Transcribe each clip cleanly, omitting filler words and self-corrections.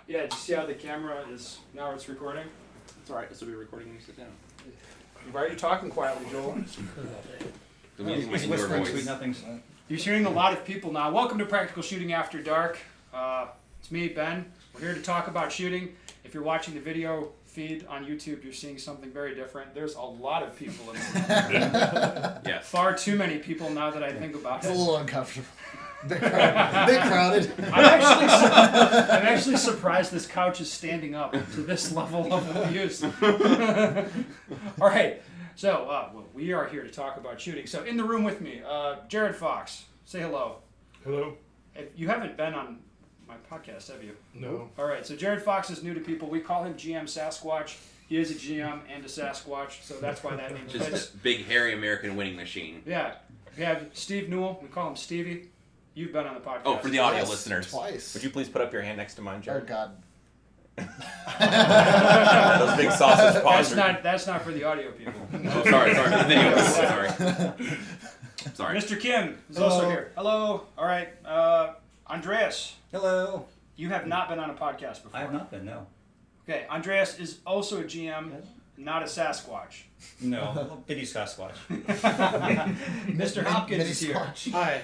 Yeah, did you see how the camera is, now it's recording? It's alright, this will be recording when you sit down. Why are you talking quietly, Joel? He's whispering sweet nothings. You're hearing a lot of people now. Welcome to Practical Shooting After Dark. It's me, Ben. We're here to talk about shooting. If you're watching the video feed on YouTube, you're seeing something very different. There's a lot of people in there. Yes. Far too many people now that I think about it. It's a little uncomfortable. Bit crowded. I'm actually surprised this couch is standing up to this level of abuse. All right, so we are here to talk about shooting. So in the room with me, Jared Fox. Say hello. Hello. You haven't been on my podcast, have you? No. All right, so Jared Fox is new to people. We call him GM Sasquatch. He is a GM and a Sasquatch, so that's why that name fits. Just a big, hairy American winning machine. Yeah. We have Steve Newell. We call him Stevie. You've been on the podcast. Oh, for the audio Yes, listeners. Twice. Would you please put up your hand next to mine, Oh, Jared? God. Those big sausage paws. That's not for the audio people. Oh, sorry for the video. Sorry. Mr. Kim is also here. Hello. All right. Andreas, Hello. you have not been on a podcast before. I have not been, no. Okay. Andreas is also a GM, not a Sasquatch. No, bitty Sasquatch. Mr. Hopkins Mini is here. Squatch. Hi.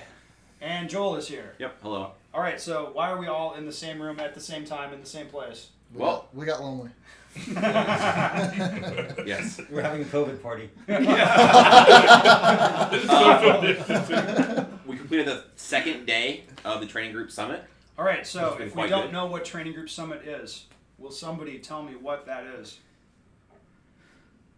And Joel is here. Yep, hello. All right. So why are we all in the same room at the same time in the same place? We got lonely. Yes. We're having a COVID party. We completed the second day of the training group summit. All right. So It's been if we quite don't good. know what Training Group Summit is, will somebody tell me what that is?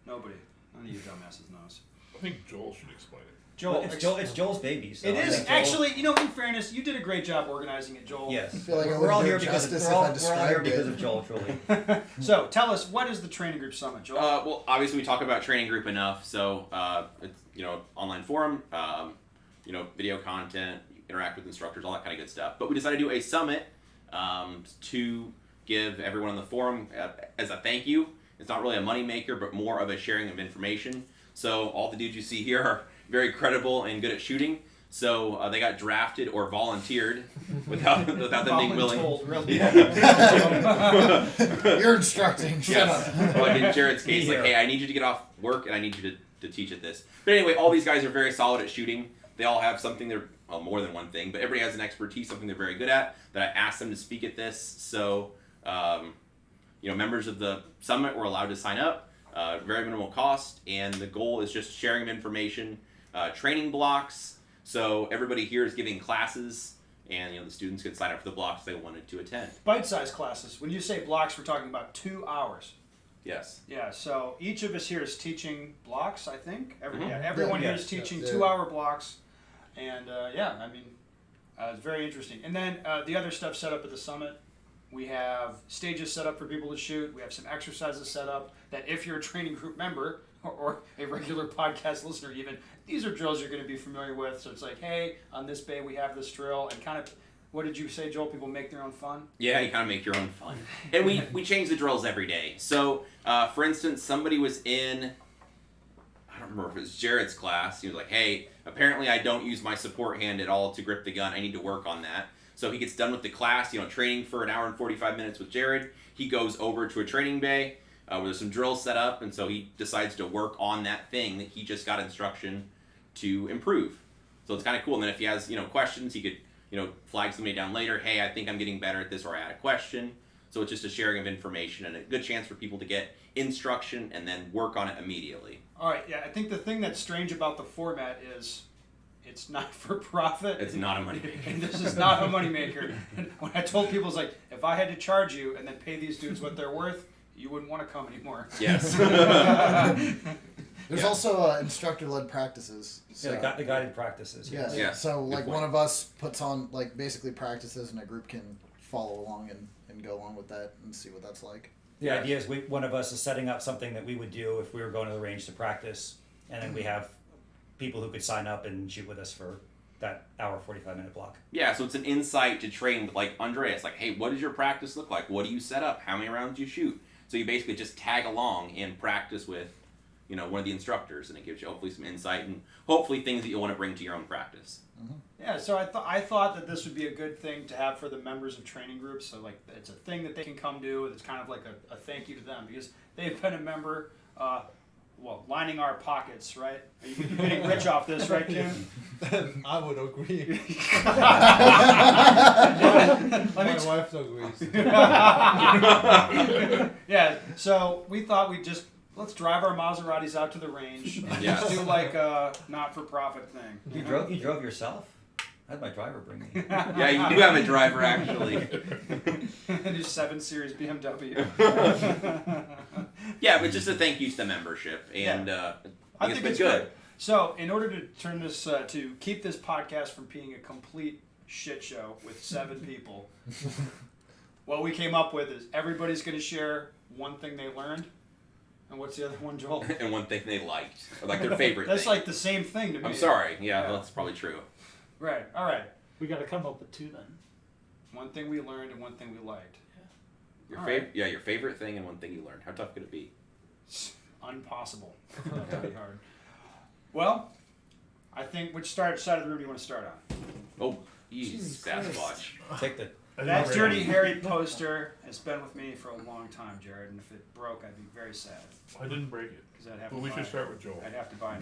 Nobody. None of you dumbasses knows. I think Joel should explain it. Joel, Well, it's Joel's baby. So It I is think Joel- actually, in fairness, you did a great job organizing it, Joel. Yes. I feel like I we're all wouldn't here do because justice we're all if I here described because it. of Joel, truly. So tell us, what is the Training Group Summit, Joel? Well, obviously we talk about training group enough, so it's online forum, video content, interact with instructors, all that kind of good stuff. But we decided to do a summit to give everyone on the forum as a thank you. It's not really a money maker, but more of a sharing of information. So all the dudes you see here are very credible and good at shooting. So they got drafted or volunteered without them being willing. Voluntold, really. You're instructing. Shut up. Yes. Like in Jared's case, like, hey, I need you to get off work and I need you to teach at this. But anyway, all these guys are very solid at shooting. They all have something more than one thing, but everybody has an expertise, something they're very good at, that I asked them to speak at this. So, members of the summit were allowed to sign up, very minimal cost, and the goal is just sharing of information, training blocks. So everybody here is giving classes, and the students can sign up for the blocks they wanted to attend. Bite-sized classes. When you say blocks, we're talking about 2 hours. Yes. Yeah, so each of us here is teaching blocks, I think. Everyone Yeah, here is teaching yeah. 2-hour blocks. And it's very interesting. And then the other stuff set up at the summit, we have stages set up for people to shoot. We have some exercises set up that if you're a training group member or a regular podcast listener even, these are drills you're going to be familiar with. So it's like, hey, on this bay we have this drill. And kind of, what did you say, Joel? People make their own fun? Yeah, you kind of make your own fun. And we change the drills every day. So, for instance, somebody was in, I don't remember if it was Jared's class. He was like, hey, apparently I don't use my support hand at all to grip the gun. I need to work on that. So he gets done with the class, training for an hour and 45 minutes with Jared. He goes over to a training bay where there's some drills set up, and so he decides to work on that thing that he just got instruction to improve. So it's kind of cool. And then if he has, questions, he could, flag somebody down later. Hey, I think I'm getting better at this, or I had a question. So it's just a sharing of information and a good chance for people to get instruction and then work on it immediately. All right, yeah, I think the thing that's strange about the format is it's not for profit. It's not a moneymaker. And this is not a moneymaker. And when I told people, it's like, if I had to charge you and then pay these dudes what they're worth, you wouldn't want to come anymore. Yes. There's also instructor-led practices. So, Yeah, the guided practices. yeah. Yeah. So like Good one point. of us puts on basically practices, and a group can follow along and go along with that and see what that's like. The idea is one of us is setting up something that we would do if we were going to the range to practice, and then we have people who could sign up and shoot with us for that hour, 45-minute block. Yeah, so it's an insight to train, like Andreas, like, hey, what does your practice look like? What do you set up? How many rounds do you shoot? So you basically just tag along and practice with one of the instructors, and it gives you hopefully some insight and hopefully things that you'll want to bring to your own practice. Yeah, so I thought that this would be a good thing to have for the members of training groups. So like it's a thing that they can come do. It's kind of like a thank you to them because they've been a member. Lining our pockets, right? Are you getting rich off this, right, Kim? I would agree. Let me My wife agrees. Yeah, so we thought let's drive our Maseratis out to the range and Yes. just do like a not-for-profit thing. You drove yourself? I had my driver bring me. Yeah, you do have a driver actually. And just 7 Series BMW. Yeah, but just a thank you to the membership, and I think it's been good. Great. So, in order to turn this to keep this podcast from being a complete shit show with 7 people, what we came up with is everybody's going to share one thing they learned. And what's the other one, Joel? And one thing they liked, or like their favorite That's thing. like the same thing to me. I'm sorry. Yeah, Yeah. that's probably true. Right. All right. We got to come up with 2 then. One thing we learned and one thing we liked. Your All favorite, yeah, your favorite thing and one thing you learned. How tough could it be? Impossible. Very hard. Well, I think which side of the room do you want to start on? Oh, jeez, Sasquatch. Take the. That Dirty Harry poster has been with me for a long time, Jared, and if it broke, I'd be very sad. I didn't break it. Because I'd have But to we buy should it. start with Joel. I'd have to buy it.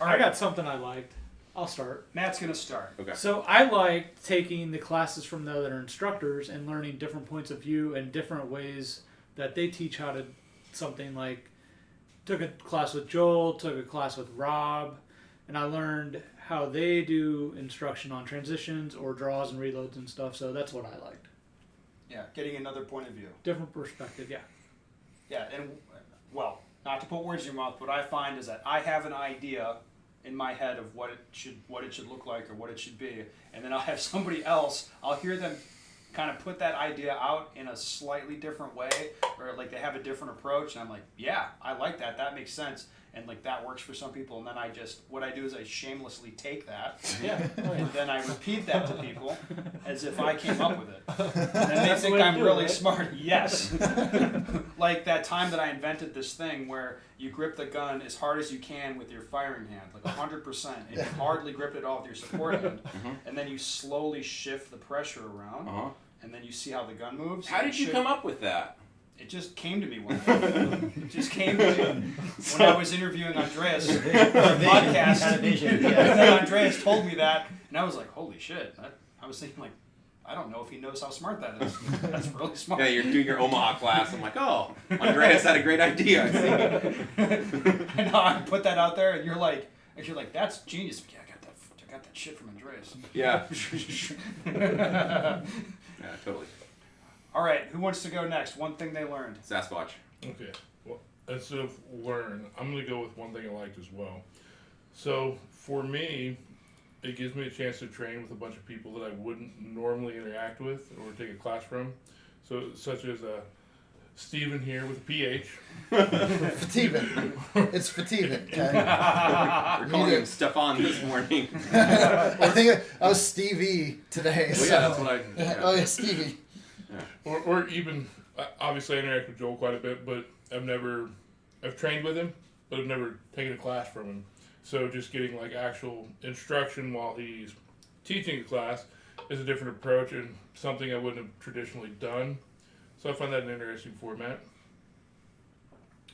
All I right, got something I liked. I'll start. Matt's going to start. Okay. So I liked taking the classes from the other instructors and learning different points of view and different ways that they teach how to something like took a class with Joel, took a class with Rob, and I learned how they do instruction on transitions or draws and reloads and stuff. So that's what I liked. Yeah, getting another point of view. Different perspective, yeah. Yeah, and well, not to put words in your mouth, what I find is that I have an idea in my head of what it should look like or what it should be, and then I'll have somebody else. I'll hear them kind of put that idea out in a slightly different way, or like they have a different approach, and I'm like, yeah, I like that. That makes sense, and like that works for some people. And then what I do is I shamelessly take that, Yeah. and then I repeat that to people as if I came up with it. And then they That's the think way to I'm do it, really right? smart. Yes. Like that time that I invented this thing where you grip the gun as hard as you can with your firing hand, like 100%, and you hardly grip it all with your support hand, and then you slowly shift the pressure around, Uh-huh. and then you see how the gun moves. How did you come up with that? It just came to me one day. It just came to me when I was interviewing Andreas for a podcast. Had a vision, And yes. then Andreas told me that, and I was like, holy shit. I was thinking, like, I don't know if he knows how smart that is. That's really smart. Yeah, you're doing your Omaha class. I'm like, oh, Andreas had a great idea. I see. And now I put that out there, and you're like, that's genius. Yeah, I got that shit from Andreas. Yeah. Yeah, totally. All right, who wants to go next? One thing they learned. Sasquatch. Okay. Well, instead of learn, I'm going to go with one thing I liked as well. So, for me, it gives me a chance to train with a bunch of people that I wouldn't normally interact with or take a class from. So, such as Steven here with a PH. Fativen. It's Fativen. Okay? We're calling him Stefan this morning. I think I was Stevie today. Well, So. yeah, that's what I. Yeah. Oh yeah, Stevie. Or even, obviously I interact with Joel quite a bit, but I've trained with him, but I've never taken a class from him. So just getting like actual instruction while he's teaching the class is a different approach and something I wouldn't have traditionally done. So I find that an interesting format.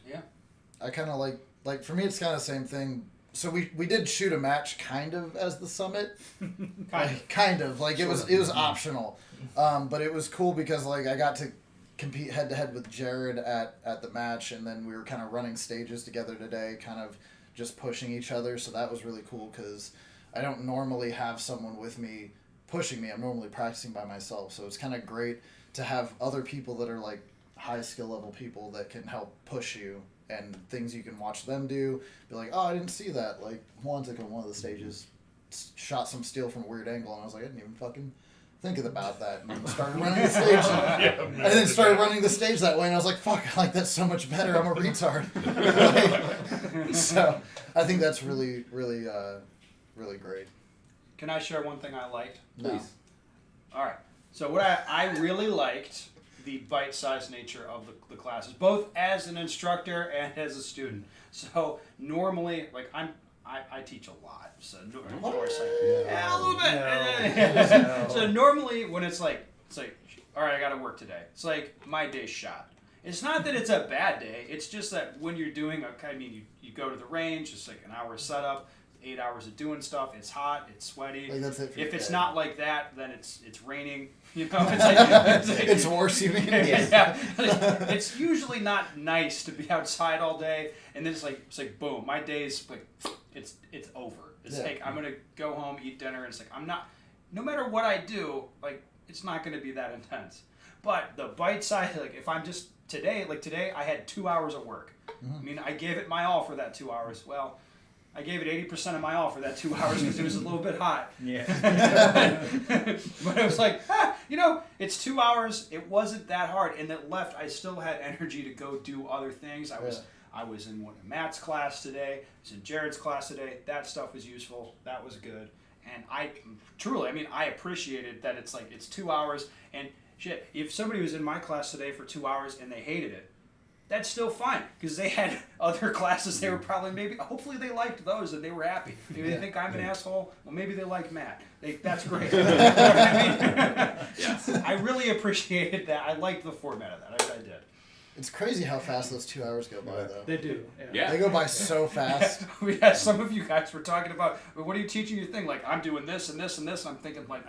Yeah. I kind of like for me it's kind of the same thing. So we did shoot a match kind of as the summit, kind of like it was optional, but it was cool because like I got to compete head to head with Jared at the match, and then we were kind of running stages together today, kind of just pushing each other. So that was really cool because I don't normally have someone with me pushing me. I'm normally practicing by myself, so it's kind of great to have other people that are like high skill level people that can help push you. And things you can watch them do, be like, oh, I didn't see that. Like, one of the stages shot some steel from a weird angle, and I was like, I didn't even fucking think about that. And then started running the stage. And then started running the stage that way, and I was like, fuck, I like that so much better. I'm a retard. Like, so, I think that's really, really, really great. Can I share one thing I liked? No. Please. All right. So what I really liked the bite-sized nature of the classes, both as an instructor and as a student. So normally, like I teach a lot, so of course, a little bit. So normally when it's like, all right, I got to work today. It's like my day's shot. It's not that it's a bad day. It's just that when you're doing you go to the range. It's like an hour setup, 8 hours of doing stuff. It's hot. It's sweaty. Like, that's it for if it's day. not like that, then it's raining. You know, it's It's worse, you mean? yeah. It's usually not nice to be outside all day, and then it's like boom, my day's like it's over. It's like I'm gonna go home, eat dinner, and it's like I'm not. No matter what I do, like it's not gonna be that intense. But the bite size, like if I'm just today I had 2 hours of work. I mean, I gave it my all for that 2 hours. Well, I gave it 80% of my all for that 2 hours because it was a little bit hot. Yeah. But it was like, it's 2 hours. It wasn't that hard. And that left, I still had energy to go do other things. I was in one of Matt's class today. I was in Jared's class today. That stuff was useful. That was good. And I appreciated that it's 2 hours. And shit, if somebody was in my class today for 2 hours and they hated it, that's still fine because they had other classes. They were hopefully they liked those and they were happy. Maybe they think I'm an asshole. Well, maybe they like Matt. That's great. You know what I mean? Yes. I really appreciated that. I liked the format of that. I did. It's crazy how fast those 2 hours go by, though. They do. Yeah. They go by so fast. Yeah, some of you guys were talking about, what are you teaching your thing? Like, I'm doing this and this and this. And I'm thinking, like,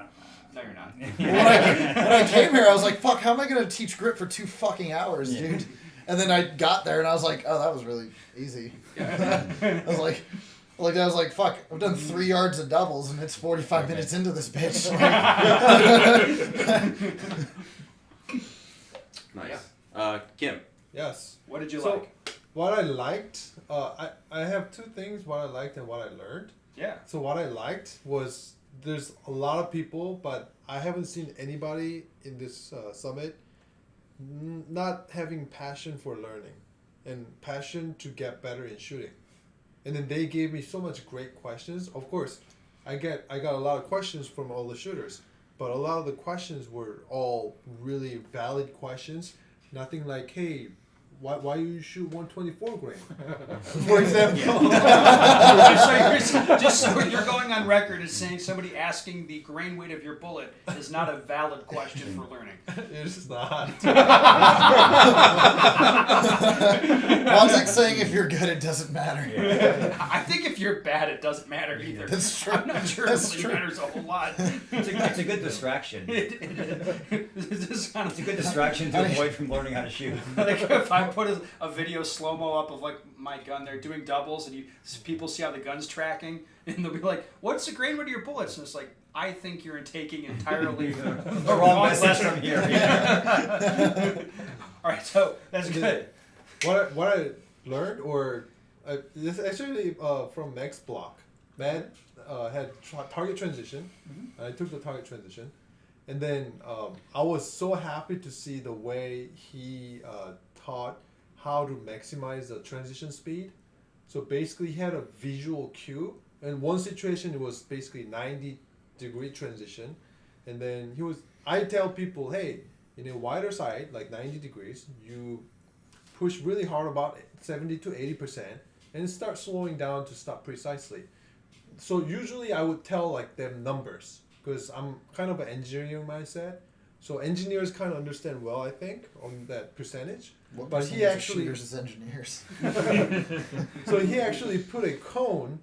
no, you're not. When I came here, I was like, fuck, how am I going to teach grip for 2 fucking hours, dude? And then I got there and I was like, oh, that was really easy. I was like, fuck, I've done 3 yards of doubles and it's 45 minutes into this bitch. Nice. Kim. Yes. What did you So, like? What I liked, I have 2 things, what I liked and what I learned. Yeah. So what I liked was there's a lot of people, but I haven't seen anybody in this summit not having passion for learning and passion to get better in shooting. And then they gave me so much great questions. Of course, I got a lot of questions from all the shooters, but a lot of the questions were all really valid questions. Nothing like, hey, why you shoot 124 grain, for example. just so you're going on record as saying somebody asking the grain weight of your bullet is not a valid question for learning. It's not. One's like saying if you're good, it doesn't matter. I think if you're bad, it doesn't matter either. That's true. I'm not sure That's it true. really matters a whole lot. It's a good distraction. It's kind It's a good distraction to avoid from learning how to shoot. Like if I put a video slow-mo up of like my gun, they're doing doubles, and people see how the gun's tracking, and they'll be like, "What's the grain weight of your bullets?" And it's like, I think you're taking entirely the wrong message from here. All right, so that's good. What I learned, this is actually from Max Block. Matt had target transition. I took the target transition, and then I was so happy to see the way he taught how to maximize the transition speed. So basically, he had a visual cue. And one situation, it was basically 90-degree transition, and then I tell people, hey, in a wider side, like 90 degrees, you push really hard about 70 to 80%, and start slowing down to stop precisely. So usually I would tell like them numbers, because I'm kind of an engineering mindset. So engineers kind of understand well, I think, on that percentage. What But he percentage of actually, shooters as engineers. so he actually put a cone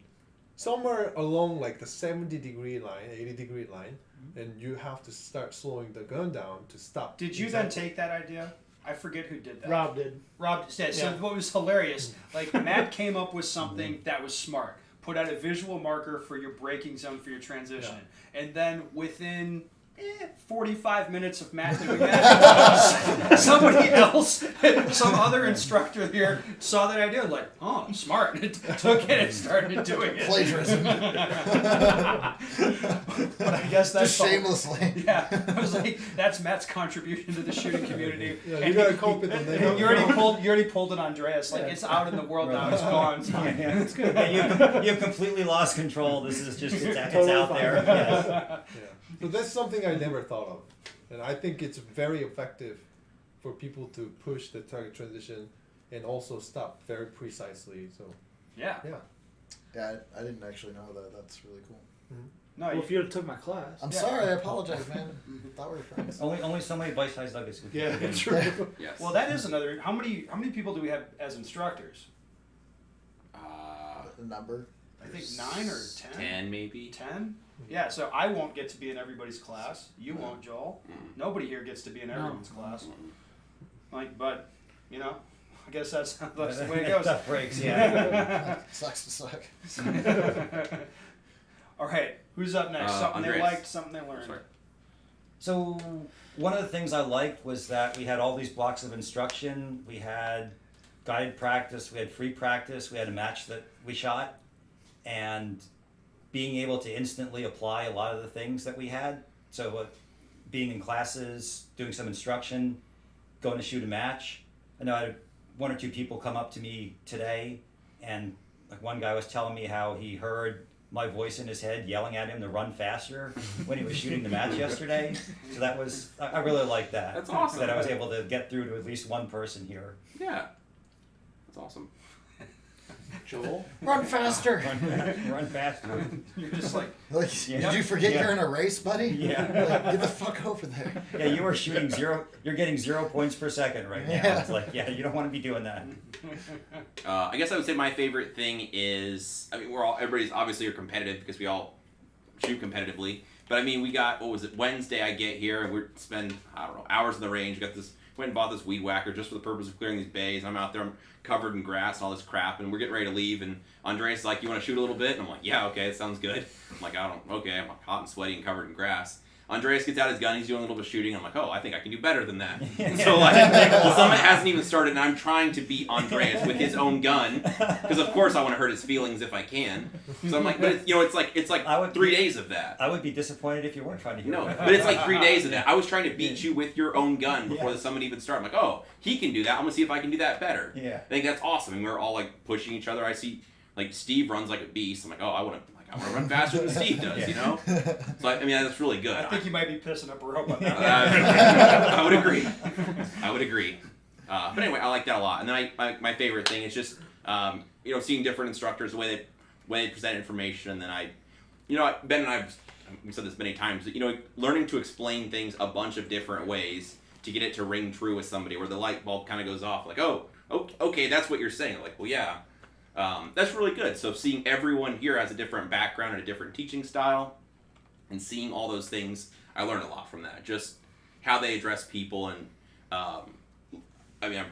somewhere along like the 70-degree line, 80-degree line, and you have to start slowing the gun down to stop. Did you then take that idea? I forget who did that. Rob did. Rob said. So what was hilarious, like Matt came up with something that was smart. Put out a visual marker for your braking zone for your transition, and then within 45 minutes of Matt doing that, somebody else, some other instructor here saw that idea, like, oh, smart, and took it and started doing it. Plagiarism. But I guess that's Just shamelessly. Yeah, I was like, that's Matt's contribution to the shooting community. Yeah, you And gotta come up with the name. You already pulled it on Andreas. Like it's out in the world now. It's gone. It's fine. It's good. You've completely lost control. This is just it's out there. Yes. Yeah. So that's something I never thought of, and I think it's very effective for people to push the target transition and also stop very precisely. So Yeah. Yeah, I didn't actually know that. That's really cool. No, Well, you, if you took my class. I'm Yeah. sorry. I apologize, man. Thought we were friends. Only so many bite-sized nuggets. we can Yeah, put in. true. Yes. well, that is another. How many people do we have as instructors? The number. I think 9 or 10. 10 maybe. 10? Yeah, so I won't get to be in everybody's class. You won't, Joel. Nobody here gets to be in everyone's class. Like, but, you know, I guess that's the way it goes. Tough breaks, yeah. Sucks to suck. All right, who's up next? Something Andreas. they liked, something they learned. Sorry. So one of the things I liked was that we had all these blocks of instruction. We had guided practice, we had free practice, we had a match that we shot, and being able to instantly apply a lot of the things that we had. So being in classes, doing some instruction, going to shoot a match. I know I had 1 or 2 people come up to me today, and like one guy was telling me how he heard my voice in his head yelling at him to run faster when he was shooting the match yesterday. So that was, I really liked that. That's awesome. That I was able to get through to at least one person here. Yeah. That's awesome. Joel? Run faster. Run faster. You're just like, Like, Yeah. did you forget Yeah. you're in a race, buddy? Yeah. Like, get the fuck over there. Yeah, you are shooting you're getting 0 points per second right now. Yeah. It's like, yeah, you don't want to be doing that. I guess I would say my favorite thing is, I mean, everybody's obviously are competitive because we all shoot competitively. But I mean, we got, what was it, Wednesday I get here and we spend, I don't know, hours in the range. We got this, went and bought this weed whacker just for the purpose of clearing these bays. I'm out there, I'm covered in grass and all this crap, and we're getting ready to leave. And Andreas is like, "You want to shoot a little bit?" And I'm like, "Yeah, okay, it sounds good." I'm like, okay. I'm like hot and sweaty and covered in grass. Andreas gets out his gun, he's doing a little bit of shooting. I'm like, oh, I think I can do better than that. So like, the summit hasn't even started, and I'm trying to beat Andreas with his own gun, because of course I want to hurt his feelings if I can. So I'm like, but it's like I would 3 days of that. I would be disappointed if you weren't trying to hear No, it. but it's like 3 days of that. I was trying to beat you with your own gun before the summit even started. I'm like, oh, he can do that. I'm gonna see if I can do that better. Yeah. I think that's awesome, and we're all like pushing each other. I see, like Steve runs like a beast. I'm like, oh, I want to run faster than Steve does, you know? So I mean, that's really good. I think you might be pissing up a rope on that. I would agree. I would agree. But anyway, I like that a lot. And then my favorite thing is just seeing different instructors, the way they present information, and then Ben and I've said this many times, learning to explain things a bunch of different ways to get it to ring true with somebody, where the light bulb kind of goes off, like, oh, okay, that's what you're saying. Like, well, yeah. That's really good. So seeing everyone here has a different background and a different teaching style, and seeing all those things, I learned a lot from that. Just how they address people, and I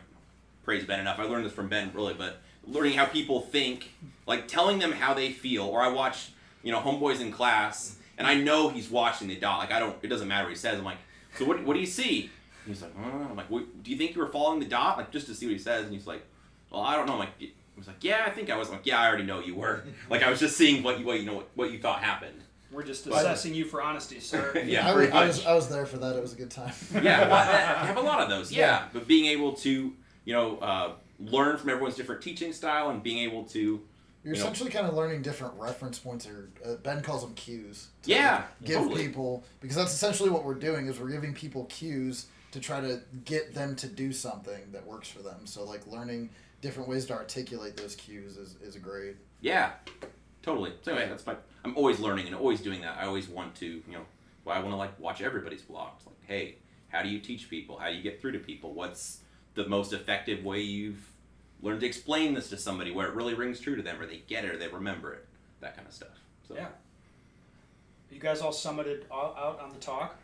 praise Ben enough. I learned this from Ben, really, but learning how people think, like telling them how they feel. Or I watch, homeboys in class, and I know he's watching the dot. Like it doesn't matter what he says. I'm like, so what do you see? And he's like, I'm like, do you think you were following the dot? Like just to see what he says. And he's like, well, I don't know. I'm like, I was like, yeah, I think I was. I'm like, yeah, I already know you were. Like I was just seeing what you thought happened. We're just assessing you for honesty, sir. Yeah, I was there for that. It was a good time. Yeah, well, I have a lot of those. Yeah, but being able to, learn from everyone's different teaching style, and being able to, You're essentially kind of learning different reference points, or Ben calls them cues. To yeah, give totally. people, because that's essentially what we're doing, is we're giving people cues to try to get them to do something that works for them. So like learning different ways to articulate those cues is great. Yeah, totally. So anyway, I'm always learning and always doing that. I always want to, I want to watch everybody's vlogs. Like, hey, how do you teach people? How do you get through to people? What's the most effective way you've learned to explain this to somebody where it really rings true to them, or they get it, or they remember it, that kind of stuff. So. Yeah. You guys all summited out on the talk?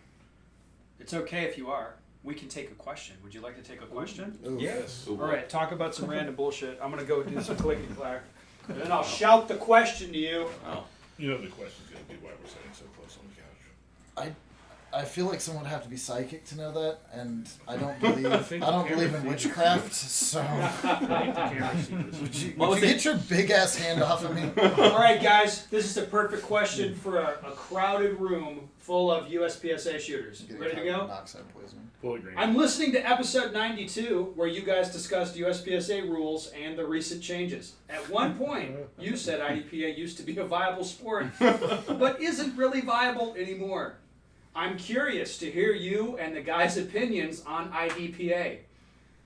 It's okay if you are. We can take a question. Would you like to take a question? Ooh. Yes. Ooh, All right, talk about some random bullshit. I'm going to go do some clickety clack. And then I'll shout the question to you. Oh. You know the question's gonna be why we're sitting so close on the couch. I feel like someone would have to be psychic to know that, and I don't believe I think don't the believe in camera witchcraft. So I think the camera sees this. would you What was it? get your big ass hand off of me? All right, guys, this is the perfect question for a crowded room full of USPSA shooters. Getting Ready to carbon go? monoxide poisoning. Fully green. I'm listening to episode 92 where you guys discussed USPSA rules and the recent changes. At one point, you said IDPA used to be a viable sport, but isn't really viable anymore. I'm curious to hear you and the guys' opinions on IDPA.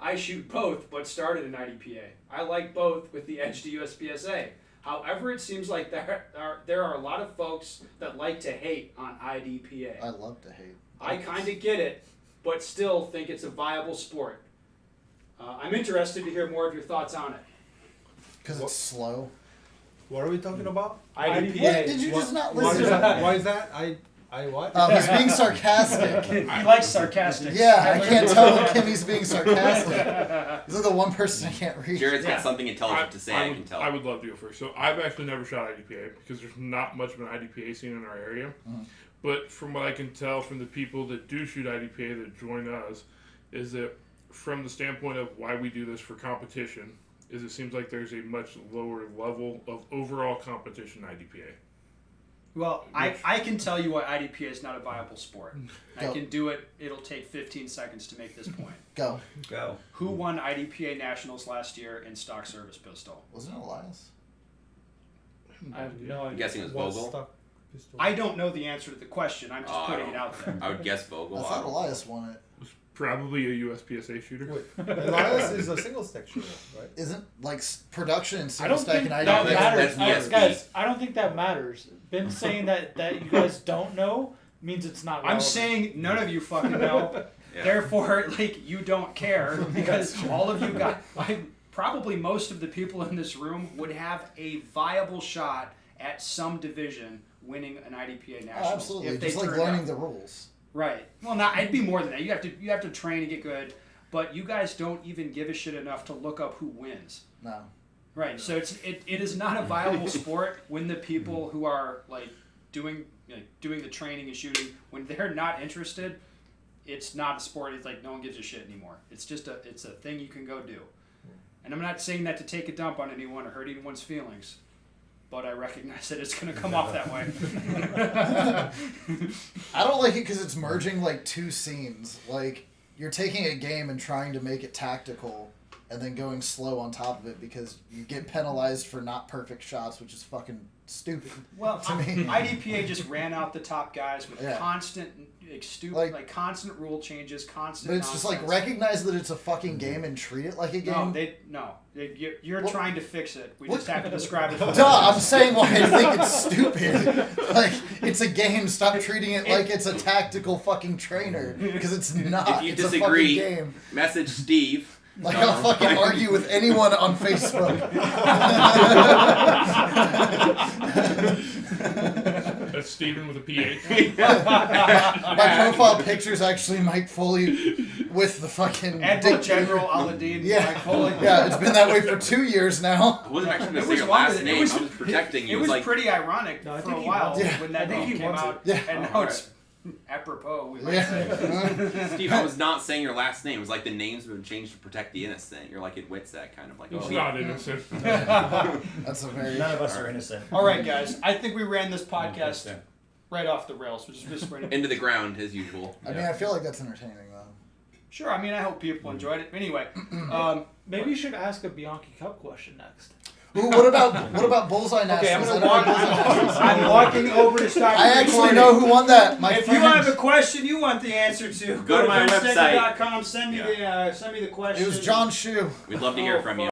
I shoot both, but started in IDPA. I like both with the edge to USPSA. However, it seems like there are a lot of folks that like to hate on IDPA. I love to hate. I kind of get it, but still think it's a viable sport. I'm interested to hear more of your thoughts on it. Because it's slow. What are we talking about? IDPA. What? Did you just not Why is listen? that? Why is that? I what? He's being sarcastic. He likes sarcastic. Yeah, I can't tell when Kimmy's being sarcastic. This is the one person I can't read. Jared's got something intelligent to say. I can tell. I would love to go first. So I've actually never shot IDPA because there's not much of an IDPA scene in our area. Mhm. But from what I can tell from the people that do shoot IDPA that join us, is that from the standpoint of why we do this for competition, is it seems like there's a much lower level of overall competition IDPA. Well, I can tell you why IDPA is not a viable sport. I Go. can do it. It'll take 15 seconds to make this point. Go. Go. Who won IDPA Nationals last year in stock service pistol? Wasn't it Elias? I have no I'm idea. guessing it was Vogel. Stock pistol? I don't know the answer to the question. I'm just Oh, I putting don't- it out there. I would guess Vogel. I thought Elias won it. Probably a USPSA shooter. Wait, Elias is a single stack shooter, right? Isn't like production and I single don't stack think and that IDPA? matters. that's ESP. Guys, I don't think that matters. Ben saying that you guys don't know means it's not relevant. I'm saying none of you fucking know. Yeah. Therefore, like, you don't care because all of you got. Probably most of the people in this room would have a viable shot at some division winning an IDPA Nationals. Oh, absolutely. If they Just like turned learning out. the rules. Right. Well, not. It'd be more than that. You have to train and get good. But you guys don't even give a shit enough to look up who wins. No. Right. So it is not a viable sport when the people who are like doing the training and shooting, when they're not interested, it's not a sport. It's like no one gives a shit anymore. It's just it's a thing you can go do. And I'm not saying that to take a dump on anyone or hurt anyone's feelings, but I recognize that it's going to come off that way. I don't like it because it's merging like two scenes. Like you're taking a game and trying to make it tactical, and then going slow on top of it because you get penalized for not perfect shots, which is fucking stupid. Well, to me. IDPA just ran out the top guys with Yeah. constant, constant rule changes, constant. But it's just like nonsense. recognize that it's a fucking game and treat it like a game. You're What- trying to fix it. We what- just have to describe it. Duh, I'm saying why I think it's stupid. Like, it's a game. Stop treating it like it's a tactical fucking trainer. Because it's not. If you it's disagree, a fucking game. message Steve. Like, I'll fucking argue with anyone on Facebook. That's Steven with a PH. My profile picture is actually Mike Foley with the fucking... Admiral General Aladdin. Yeah. Mike Foley. Yeah, it's been that way for 2 years now. I wasn't actually going It to say was your longer last than- name. it was- I was protecting you. It was like, pretty ironic No, I for think a he while wants it. when that I think name he came wants out, it. Yeah. and now it's apropos. We might say. Yeah. Steve, I was not saying your last name. It was like the names have been changed to protect the innocent. You're like at Witsec, kind of like. It's Oh, not innocent. That's a very... None of us are innocent. All right, guys. I think we ran this podcast Interesting. right off the rails, which is just pretty. into the ground as usual. I mean, I feel like that's entertaining, though. Sure. I mean, I hope people enjoyed it. Anyway, Maybe you should ask a Bianchi Cup question next. Ooh, what about Bullseye okay, I'm Nationals? gonna walk. I'm walking over to start. I actually know who won that. My If friend. you have a question you want the answer to, Go to my website. benstecker.com. Send me the question. It was John Shue. We'd love to hear Oh, from you.